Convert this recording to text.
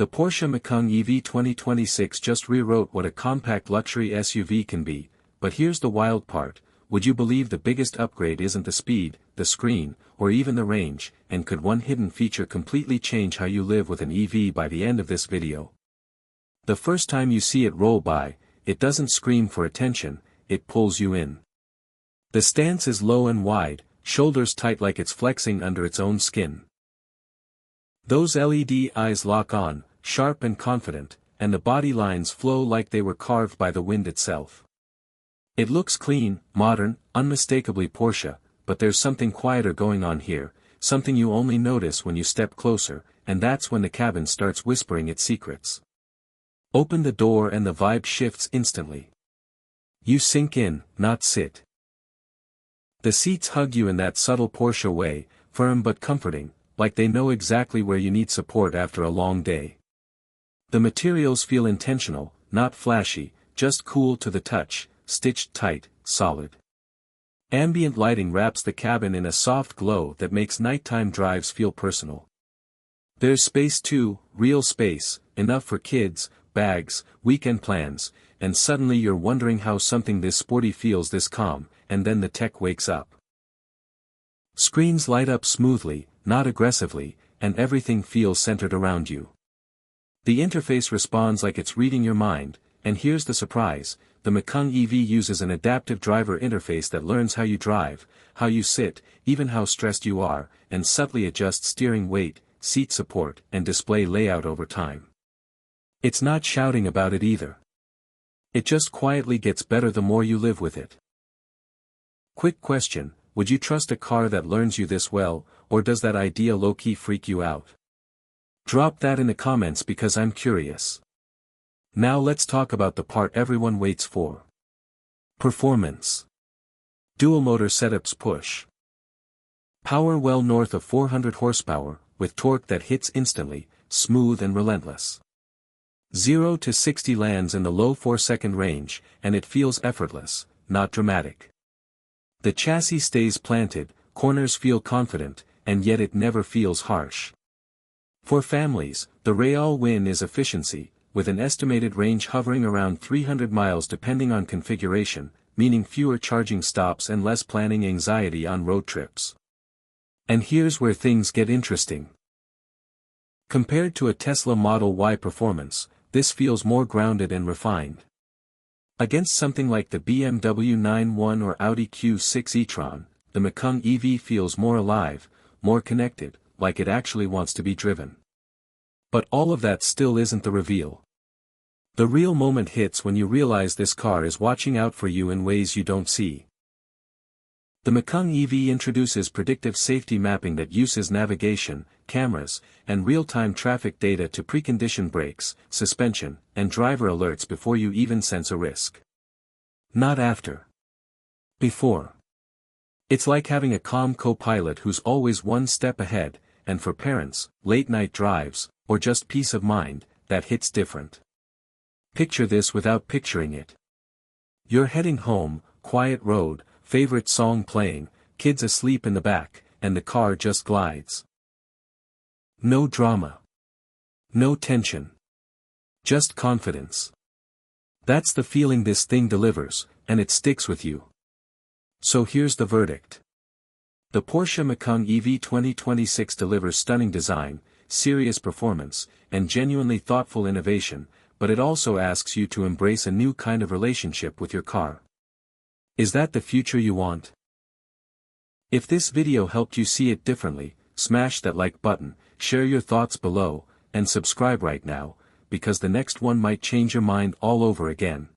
The Porsche Macan EV 2026 just rewrote what a compact luxury SUV can be, but here's the wild part: would you believe the biggest upgrade isn't the speed, the screen, or even the range, and could one hidden feature completely change how you live with an EV by the end of this video? The first time you see it roll by, it doesn't scream for attention, it pulls you in. The stance is low and wide, shoulders tight like it's flexing under its own skin. Those LED eyes lock on, sharp and confident, and the body lines flow like they were carved by the wind itself. It looks clean, modern, unmistakably Porsche, but there's something quieter going on here, something you only notice when you step closer, and that's when the cabin starts whispering its secrets. Open the door and the vibe shifts instantly. You sink in, not sit. The seats hug you in that subtle Porsche way, firm but comforting, like they know exactly where you need support after a long day. The materials feel intentional, not flashy, just cool to the touch, stitched tight, solid. Ambient lighting wraps the cabin in a soft glow that makes nighttime drives feel personal. There's space too, real space, enough for kids, bags, weekend plans, and suddenly you're wondering how something this sporty feels this calm, and then the tech wakes up. Screens light up smoothly, not aggressively, and everything feels centered around you. The interface responds like it's reading your mind, and here's the surprise: the Macan EV uses an adaptive driver interface that learns how you drive, how you sit, even how stressed you are, and subtly adjusts steering weight, seat support, and display layout over time. It's not shouting about it either. It just quietly gets better the more you live with it. Quick question: would you trust a car that learns you this well, or does that idea low-key freak you out? Drop that in the comments because I'm curious. Now let's talk about the part everyone waits for. Performance. Dual motor setups push power well north of 400 horsepower, with torque that hits instantly, smooth and relentless. 0 to 60 lands in the low 4-second range, and it feels effortless, not dramatic. The chassis stays planted, corners feel confident, and yet it never feels harsh. For families, the real win is efficiency, with an estimated range hovering around 300 miles depending on configuration, meaning fewer charging stops and less planning anxiety on road trips. And here's where things get interesting. Compared to a Tesla Model Y performance, this feels more grounded and refined. Against something like the BMW 9/1 or Audi Q6 e-tron, the Macan EV feels more alive, more connected, like it actually wants to be driven. But all of that still isn't the reveal. The real moment hits when you realize this car is watching out for you in ways you don't see. The Macan EV introduces predictive safety mapping that uses navigation, cameras, and real-time traffic data to precondition brakes, suspension, and driver alerts before you even sense a risk. Not after. Before. It's like having a calm co-pilot who's always one step ahead, and for parents, late-night drives, or just peace of mind, that hits different. Picture this without picturing it. You're heading home, quiet road, favorite song playing, kids asleep in the back, and the car just glides. No drama. No tension. Just confidence. That's the feeling this thing delivers, and it sticks with you. So here's the verdict. The Porsche Macan EV 2026 delivers stunning design, serious performance, and genuinely thoughtful innovation, but it also asks you to embrace a new kind of relationship with your car. Is that the future you want? If this video helped you see it differently, smash that like button, share your thoughts below, and subscribe right now, because the next one might change your mind all over again.